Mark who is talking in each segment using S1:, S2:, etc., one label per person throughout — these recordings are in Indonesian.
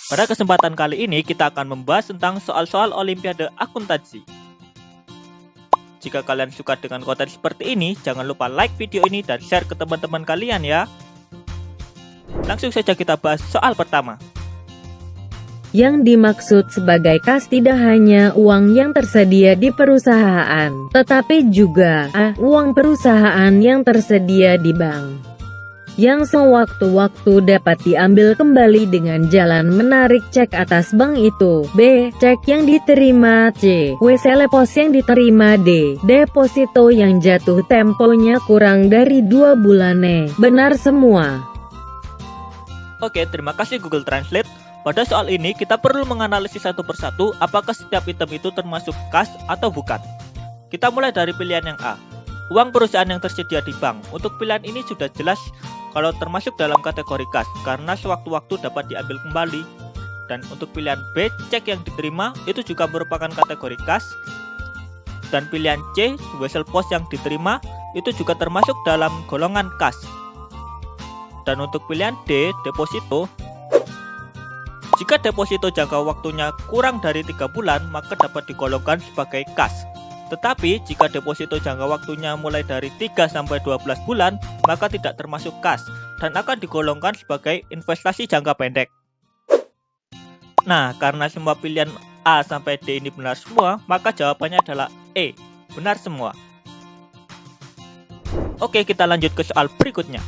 S1: Pada kesempatan kali ini kita akan membahas tentang soal-soal Olimpiade akuntansi. Jika kalian suka dengan konten seperti ini, jangan lupa like video ini dan share ke teman-teman kalian ya. Langsung saja kita bahas soal pertama.
S2: Yang dimaksud sebagai kas tidak hanya uang yang tersedia di perusahaan, tetapi juga uang perusahaan yang tersedia di bank, yang sewaktu-waktu dapat diambil kembali dengan jalan menarik cek atas bank itu. B. Cek yang diterima. C. WC pos yang diterima. D. Deposito yang jatuh temponya kurang dari 2 bulan. Benar semua.
S1: Oke, terima kasih Google Translate. Pada soal ini kita perlu menganalisis satu persatu apakah setiap item itu termasuk kas atau bukan. Kita mulai dari pilihan yang A, uang perusahaan yang tersedia di bank. Untuk pilihan ini sudah jelas kalau termasuk dalam kategori kas, karena sewaktu-waktu dapat diambil kembali. Dan untuk pilihan B, cek yang diterima, itu juga merupakan kategori kas. Dan pilihan C, wesel pos yang diterima, itu juga termasuk dalam golongan kas. Dan untuk pilihan D, deposito, jika deposito jangka waktunya kurang dari 3 bulan, maka dapat digolongkan sebagai kas. Tetapi, jika deposito jangka waktunya mulai dari 3 sampai 12 bulan, maka tidak termasuk kas, dan akan digolongkan sebagai investasi jangka pendek. Nah, karena semua pilihan A sampai D ini benar semua, maka jawabannya adalah E, benar semua. Oke, kita lanjut ke soal berikutnya.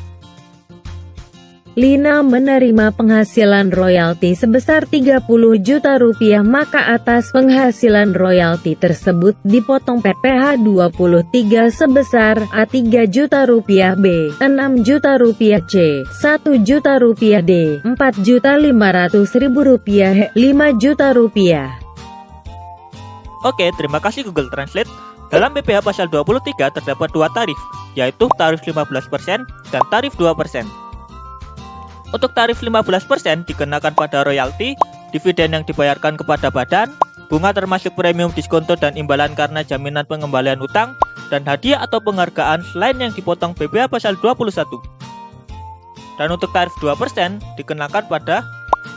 S2: Lina menerima penghasilan royalti sebesar 30 juta rupiah, maka atas penghasilan royalti tersebut dipotong PPh 23 sebesar A 3 juta rupiah, B 6 juta rupiah, C 1 juta rupiah, D 4.500.000 rupiah, 5 juta rupiah.
S1: Oke, terima kasih Google Translate. Dalam PPh pasal 23 terdapat 2 tarif, yaitu tarif 15% dan tarif 2%. Untuk tarif 15% dikenakan pada royalti, dividen yang dibayarkan kepada badan, bunga termasuk premium diskonto dan imbalan karena jaminan pengembalian utang, dan hadiah atau penghargaan selain yang dipotong PPh pasal 21. Dan untuk tarif 2% dikenakan pada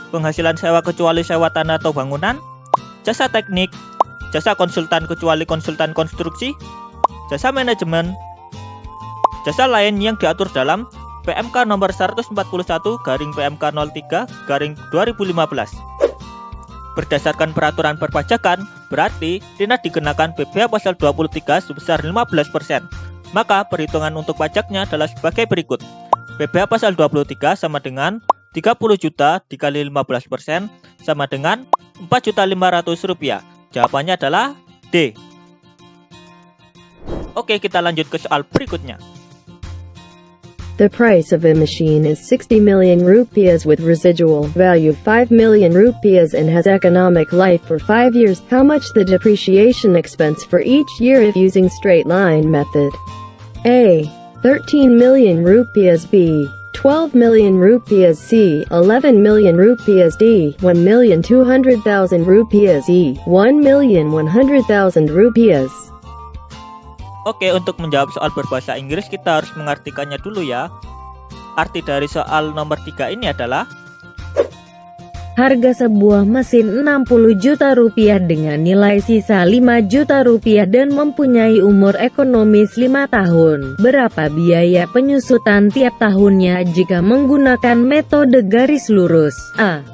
S1: penghasilan sewa kecuali sewa tanah atau bangunan, jasa teknik, jasa konsultan kecuali konsultan konstruksi, jasa manajemen, jasa lain yang diatur dalam PMK nomor 141 garing PMK 03 garing 2015. Berdasarkan peraturan perpajakan, berarti Lina dikenakan PPh pasal 23 sebesar 15%. Maka perhitungan untuk pajaknya adalah sebagai berikut. PPh pasal 23 sama dengan 30 juta dikali 15% sama dengan 4.500.000 rupiah. Jawabannya adalah D. Oke, kita lanjut ke soal berikutnya.
S3: The price of a machine is 60 million rupees with residual value 5 million rupees and has economic life for 5 years. How much the depreciation expense for each year if using straight line method? A. 13 million rupees. B. 12 million rupees. C. 11 million rupees. D. 1,200,000 rupees. E. 1,100,000 rupees.
S1: Oke, untuk menjawab soal berbahasa Inggris kita harus mengartikannya dulu ya. Arti dari soal nomor 3 ini adalah
S2: harga sebuah mesin 60 juta rupiah dengan nilai sisa 5 juta rupiah dan mempunyai umur ekonomis 5 tahun. Berapa biaya penyusutan tiap tahunnya jika menggunakan metode garis lurus? A.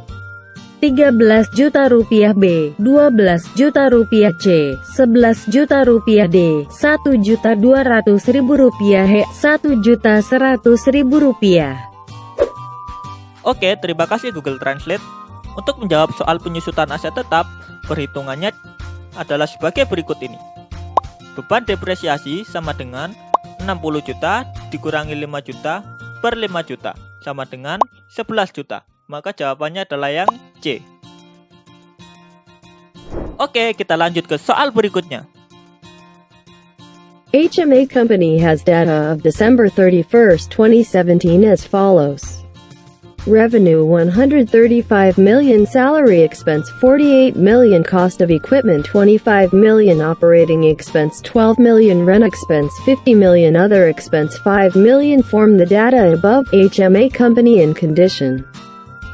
S2: 13 juta rupiah. B. 12 juta rupiah. C. 11 juta rupiah. D. 1.200.000 rupiah. He. 1.100.000 rupiah.
S1: Oke, terima kasih Google Translate. Untuk menjawab soal penyusutan aset tetap, perhitungannya adalah sebagai berikut ini. Beban depresiasi sama dengan 60 juta dikurangi 5 juta per 5 juta sama dengan 11 juta. Maka jawabannya adalah yang C. Oke, kita lanjut ke soal berikutnya.
S3: HMA Company has data of December 31st, 2017 as follows. Revenue 135 million, salary expense 48 million, cost of equipment 25 million, operating expense 12 million, rent expense 50 million, other expense 5 million. Form the data above. HMA company and condition.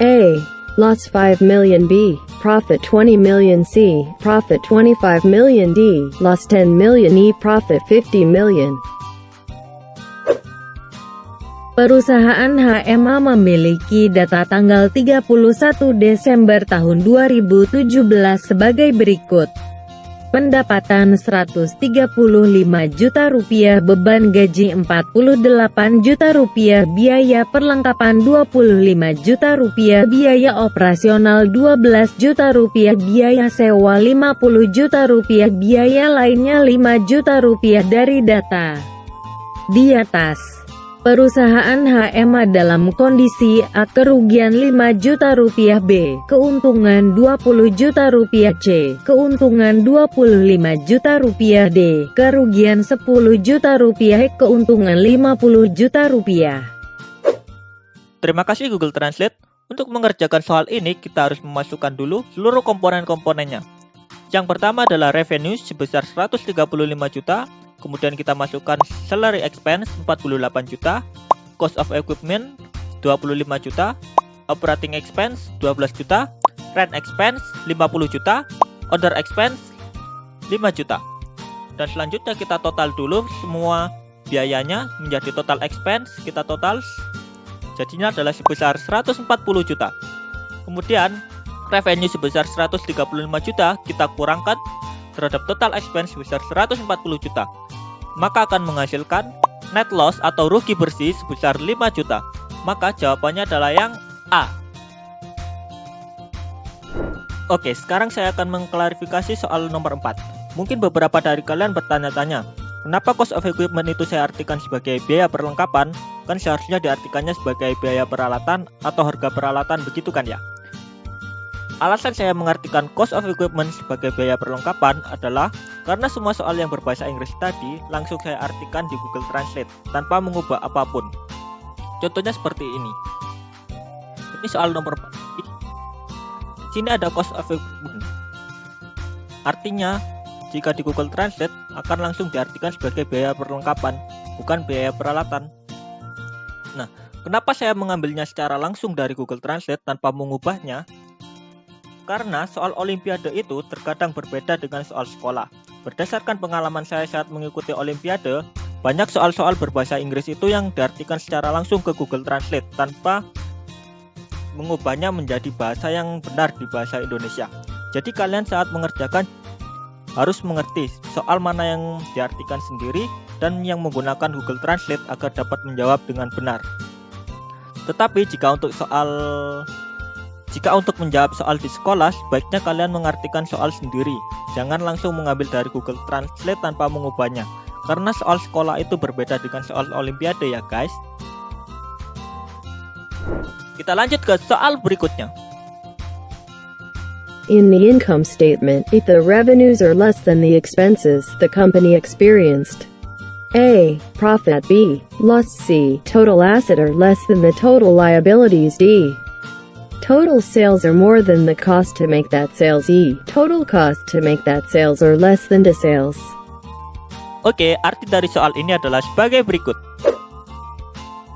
S3: A. Loss 5 million B, profit 20 million C, profit 25 million D, loss 10 million E, profit 50 million.
S2: Perusahaan HMA memiliki data tanggal 31 Desember tahun 2017 sebagai berikut. Pendapatan 135 juta rupiah, beban gaji 48 juta rupiah, biaya perlengkapan 25 juta rupiah, biaya operasional 12 juta rupiah, biaya sewa 50 juta rupiah, biaya lainnya 5 juta rupiah. Dari data di atas, perusahaan HMA dalam kondisi A, kerugian 5 juta rupiah, B, keuntungan 20 juta rupiah, C, keuntungan 25 juta rupiah, D, kerugian 10 juta rupiah, keuntungan 50 juta rupiah.
S1: Terima kasih Google Translate. Untuk mengerjakan soal ini, kita harus memasukkan dulu seluruh komponen-komponennya. Yang pertama adalah revenue sebesar 135 juta. Kemudian kita masukkan salary expense 48 juta, cost of equipment 25 juta, operating expense 12 juta, rent expense 50 juta, other expense 5 juta. Dan selanjutnya kita total dulu semua biayanya menjadi total expense, kita total jadinya adalah sebesar 140 juta. Kemudian revenue sebesar 135 juta kita kurangkan terhadap total expense sebesar 140 juta. Maka akan menghasilkan net loss atau rugi bersih sebesar 5 juta. Maka jawabannya adalah yang A. Oke, sekarang saya akan mengklarifikasi soal nomor 4. Mungkin beberapa dari kalian bertanya-tanya, kenapa cost of equipment itu saya artikan sebagai biaya perlengkapan? Kan seharusnya diartikannya sebagai biaya peralatan atau harga peralatan, begitu kan ya? Alasan saya mengartikan cost of equipment sebagai biaya perlengkapan adalah karena semua soal yang berbahasa Inggris tadi langsung saya artikan di Google Translate tanpa mengubah apapun. Contohnya seperti ini. Ini soal nomor 4. Di sini ada cost of equipment. Artinya, jika di Google Translate akan langsung diartikan sebagai biaya perlengkapan, bukan biaya peralatan. Nah, kenapa saya mengambilnya secara langsung dari Google Translate tanpa mengubahnya? Karena soal olimpiade itu terkadang berbeda dengan soal sekolah. Berdasarkan pengalaman saya saat mengikuti olimpiade, banyak soal-soal berbahasa Inggris itu yang diartikan secara langsung ke Google Translate tanpa mengubahnya menjadi bahasa yang benar di bahasa Indonesia. Jadi kalian saat mengerjakan harus mengerti soal mana yang diartikan sendiri dan yang menggunakan Google Translate agar dapat menjawab dengan benar. Tetapi jika untuk menjawab soal di sekolah, sebaiknya kalian mengartikan soal sendiri. Jangan langsung mengambil dari Google Translate tanpa mengubahnya. Karena soal sekolah itu berbeda dengan soal olimpiade ya guys. Kita lanjut ke soal berikutnya.
S3: In the income statement, if the revenues are less than the expenses, the company experienced A, profit, B, loss, C, total asset are less than the total liabilities, D, total sales are more than the cost to make that sales, E, total cost to make that sales are less than the sales.
S1: Oke, arti dari soal ini adalah sebagai berikut.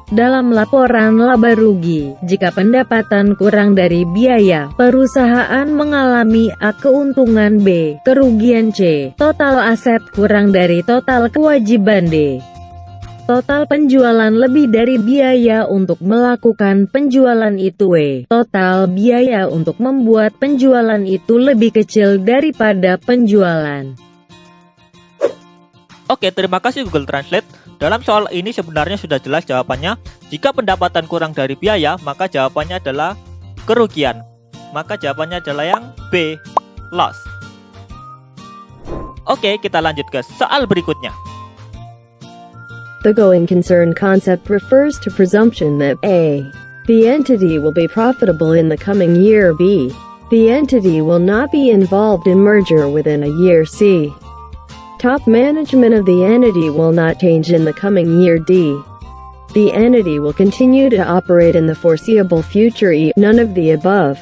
S2: Dalam laporan laba rugi, jika pendapatan kurang dari biaya, perusahaan mengalami A, keuntungan, B, kerugian, C, total aset kurang dari total kewajiban, D, total penjualan lebih dari biaya untuk melakukan penjualan itu, W, total biaya untuk membuat penjualan itu lebih kecil daripada penjualan.
S1: Oke, terima kasih Google Translate. Dalam soal ini sebenarnya sudah jelas jawabannya. Jika pendapatan kurang dari biaya, maka jawabannya adalah kerugian. Maka jawabannya adalah yang B, loss. Oke, kita lanjut ke soal berikutnya.
S3: The going concern concept refers to presumption that A, the entity will be profitable in the coming year, B, the entity will not be involved in merger within a year, C, top management of the entity will not change in the coming year, D, the entity will continue to operate in the foreseeable future, E, none of the above.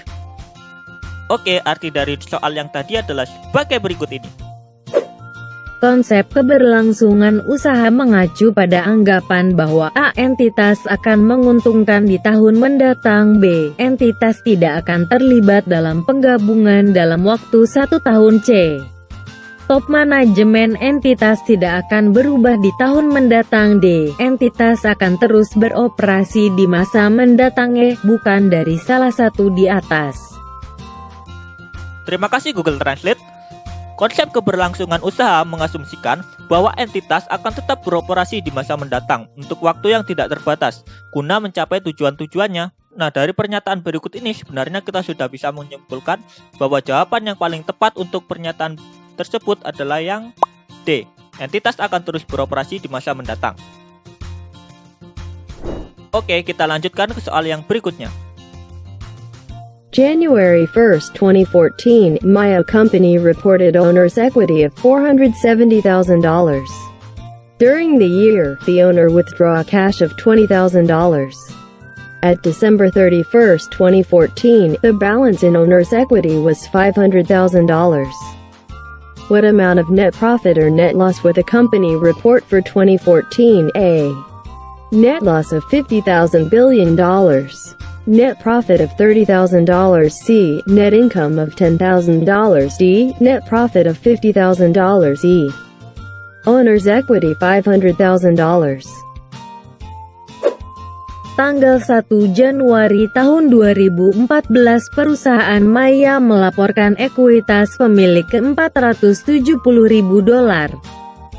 S1: Oke, arti dari soal yang tadi adalah sebagai berikut ini.
S2: Konsep keberlangsungan usaha mengacu pada anggapan bahwa A. entitas akan menguntungkan di tahun mendatang, B. entitas tidak akan terlibat dalam penggabungan dalam waktu 1 tahun, C. Top manajemen entitas tidak akan berubah di tahun mendatang, D. entitas akan terus beroperasi di masa mendatang, E. bukan dari salah satu di atas.
S1: Terima kasih Google Translate. Konsep keberlangsungan usaha mengasumsikan bahwa entitas akan tetap beroperasi di masa mendatang untuk waktu yang tidak terbatas, guna mencapai tujuan-tujuannya. Nah, dari pernyataan berikut ini sebenarnya kita sudah bisa menyimpulkan bahwa jawaban yang paling tepat untuk pernyataan tersebut adalah yang D. Entitas akan terus beroperasi di masa mendatang. Oke, kita lanjutkan ke soal yang berikutnya.
S3: January 1st, 2014, Maya Company reported owner's equity of $470,000. During the year, the owner withdrew cash of $20,000. At December 31st, 2014, the balance in owner's equity was $500,000. What amount of net profit or net loss would the company report for 2014? A. Net loss of $50,000 billion. Net profit of $30,000. C. Net income of $10,000. D. Net profit of $50,000. E. Owner's equity $500,000.
S2: Tanggal 1 Januari tahun 2014, perusahaan Maya melaporkan ekuitas pemilik ke $470.000.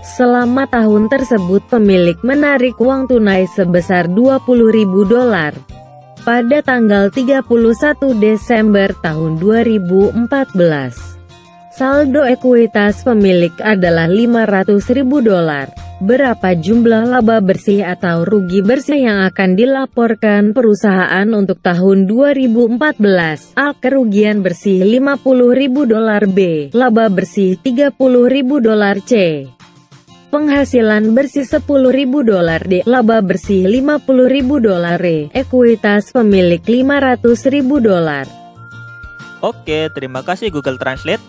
S2: Selama tahun tersebut pemilik menarik uang tunai sebesar $20.000. Pada tanggal 31 Desember tahun 2014, saldo ekuitas pemilik adalah $500.000. Berapa jumlah laba bersih atau rugi bersih yang akan dilaporkan perusahaan untuk tahun 2014? A. Kerugian bersih $50.000. B. Laba bersih $30.000. C. Penghasilan bersih $10.000. D. Laba bersih $50.000. E. Ekuitas pemilik $500.000.
S1: Oke, terima kasih Google Translate.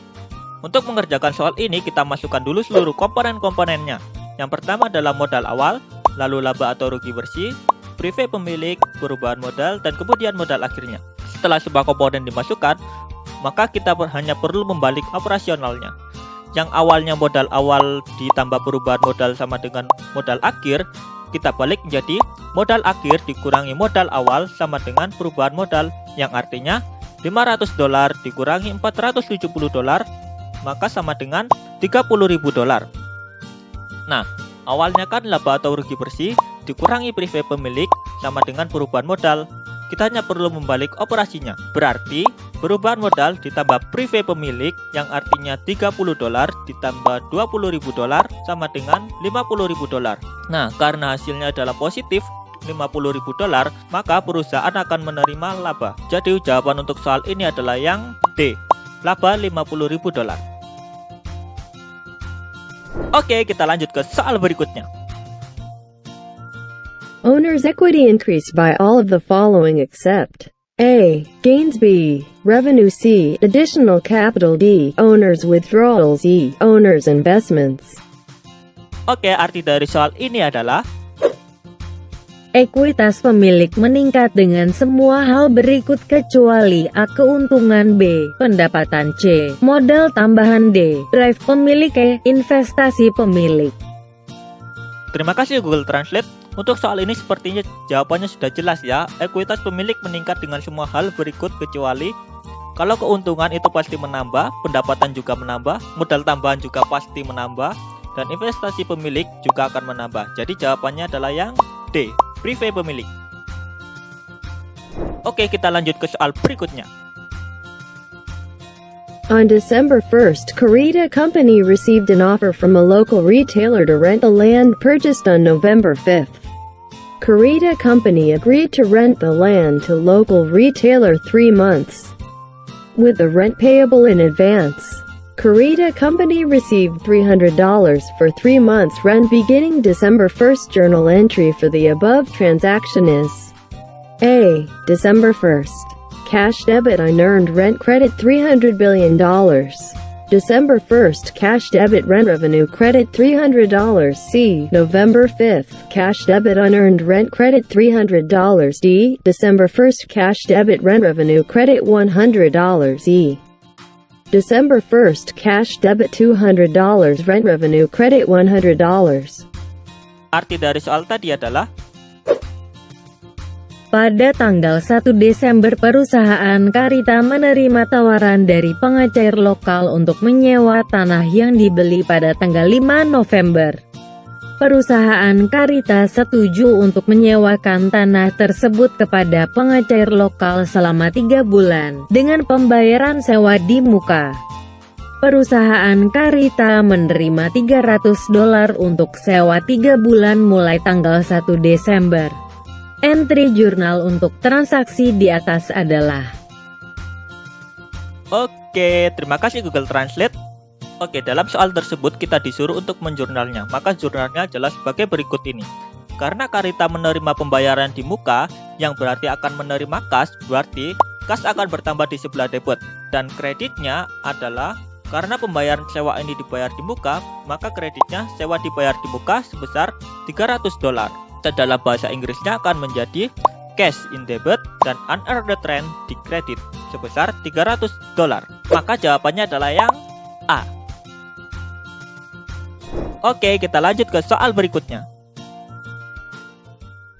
S1: Untuk mengerjakan soal ini, kita masukkan dulu seluruh komponen-komponennya. Yang pertama adalah modal awal, lalu laba atau rugi bersih, prive pemilik, perubahan modal, dan kemudian modal akhirnya. Setelah sebuah komponen dimasukkan, maka kita hanya perlu membalik operasionalnya. Yang awalnya modal awal ditambah perubahan modal sama dengan modal akhir, kita balik menjadi modal akhir dikurangi modal awal sama dengan perubahan modal, yang artinya $500 dikurangi $470, maka sama dengan $30.000. Nah, awalnya kan laba atau rugi bersih dikurangi prive pemilik sama dengan perubahan modal. Kita hanya perlu membalik operasinya. Berarti perubahan modal ditambah prive pemilik yang artinya $30 ditambah $20.000 sama dengan $50.000. Nah, karena hasilnya adalah positif $50.000, maka perusahaan akan menerima laba. Jadi jawaban untuk soal ini adalah yang D, laba $50.000. Oke, kita lanjut ke soal berikutnya.
S3: Owner's equity increased by all of the following except A. Gains. B. Revenue. C. Additional capital. D. Owner's withdrawals. E. Owner's investments.
S1: Oke, arti dari soal ini adalah
S2: ekuitas pemilik meningkat dengan semua hal berikut kecuali A. Keuntungan. B. Pendapatan. C. Modal tambahan. D. Drive pemilik. E. Investasi pemilik.
S1: Terima kasih Google Translate. Untuk soal ini sepertinya jawabannya sudah jelas ya. Ekuitas pemilik meningkat dengan semua hal berikut kecuali kalau keuntungan itu pasti menambah, pendapatan juga menambah, modal tambahan juga pasti menambah, dan investasi pemilik juga akan menambah. Jadi jawabannya adalah yang D, prive pemilik. Oke, kita lanjut ke soal berikutnya.
S3: On December 1st, Kurita Company received an offer from a local retailer to rent the land purchased on November 5th. Kurita Company agreed to rent the land to local retailer 3 months, with the rent payable in advance. Kurita Company received $300 for 3 months rent beginning December 1st. Journal entry for the above transaction is A. December 1st. Cash debit unearned rent credit $300 billion. December 1st, cash debit rent revenue credit $300. C. November 5th, cash debit unearned rent credit $300. D. December 1st, cash debit rent revenue credit $100. E. December 1st, cash debit $200, rent revenue credit $100.
S1: Arti dari soal tadi adalah
S2: pada tanggal 1 Desember perusahaan Karita menerima tawaran dari pengecer lokal untuk menyewa tanah yang dibeli pada tanggal 5 November. Perusahaan Karita setuju untuk menyewakan tanah tersebut kepada pengecer lokal selama 3 bulan, dengan pembayaran sewa di muka. Perusahaan Karita menerima $300 untuk sewa 3 bulan mulai tanggal 1 Desember. Entry jurnal untuk transaksi di atas adalah
S1: Oke, terima kasih Google Translate. Oke, dalam soal tersebut kita disuruh untuk menjurnalnya. Maka jurnalnya jelas sebagai berikut ini. Karena Karita menerima pembayaran di muka, yang berarti akan menerima kas, berarti kas akan bertambah di sebelah debit. Dan kreditnya adalah karena pembayaran sewa ini dibayar di muka, maka kreditnya sewa dibayar di muka sebesar $300. Dan dalam bahasa Inggrisnya akan menjadi cash in debit dan unearned rent di kredit sebesar $300. Maka jawabannya adalah yang A. Oke, kita lanjut ke soal berikutnya.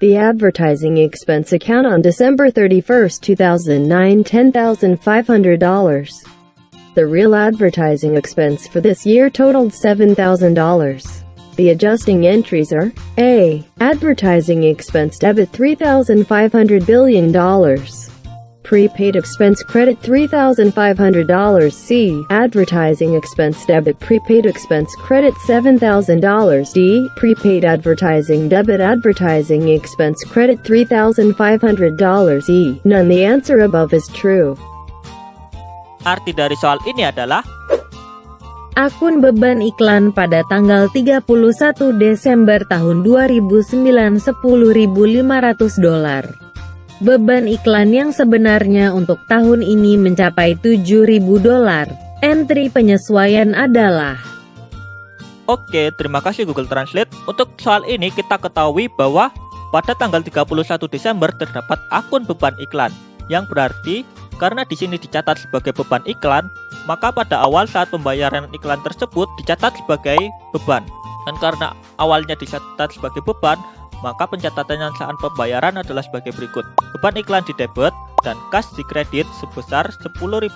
S3: The advertising expense account on December 31st, 2009, $10,500. The real advertising expense for this year totaled $7,000. The adjusting entries are A. Advertising expense debit $3,500 billion. Prepaid expense credit $3,500. C. Advertising expense debit prepaid expense credit $7,000. D. Prepaid advertising debit advertising expense credit $3,500. E. None. The answer above is true.
S1: Arti dari soal ini adalah
S2: akun beban iklan pada tanggal 31 Desember tahun 2009 $10.500. Beban iklan yang sebenarnya untuk tahun ini mencapai $7.000. Entry penyesuaian adalah
S1: Oke, terima kasih Google Translate. Untuk soal ini kita ketahui bahwa pada tanggal 31 Desember terdapat akun beban iklan, yang berarti karena di sini dicatat sebagai beban iklan, maka pada awal saat pembayaran iklan tersebut dicatat sebagai beban. Dan karena awalnya dicatat sebagai beban, maka pencatatannya saat pembayaran adalah sebagai berikut. Beban iklan di debit dan kas di kredit sebesar $10.500.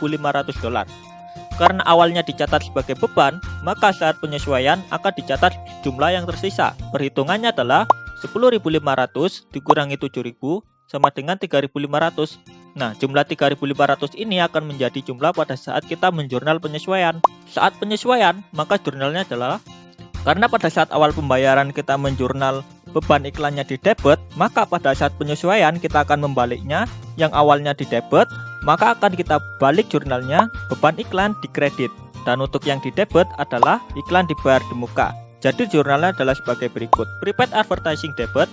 S1: Karena awalnya dicatat sebagai beban, maka saat penyesuaian akan dicatat jumlah yang tersisa. Perhitungannya adalah 10.500 dikurangi 7.000 sama dengan 3.500. Nah, jumlah 3.500 ini akan menjadi jumlah pada saat kita menjurnal penyesuaian. Saat penyesuaian, maka jurnalnya adalah karena pada saat awal pembayaran kita menjurnal beban iklannya di debit, maka pada saat penyesuaian kita akan membaliknya, yang awalnya di debit, maka akan kita balik jurnalnya beban iklan di kredit. Dan untuk yang di debit adalah iklan dibayar di muka. Jadi jurnalnya adalah sebagai berikut. Prepaid advertising debit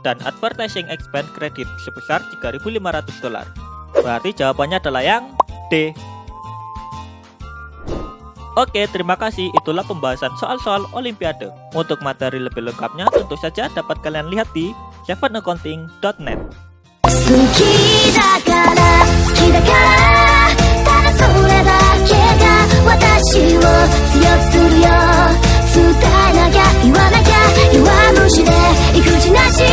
S1: dan advertising expense kredit sebesar $3.500. Berarti jawabannya adalah yang D. Oke, terima kasih. Itulah pembahasan soal-soal Olimpiade. Untuk materi lebih lengkapnya tentu saja dapat kalian lihat di sevenaccounting.net.
S4: 好きだから好きだからただそれだけが私を強くするよ伝えなきゃ言わなきゃ弱虫で育児なし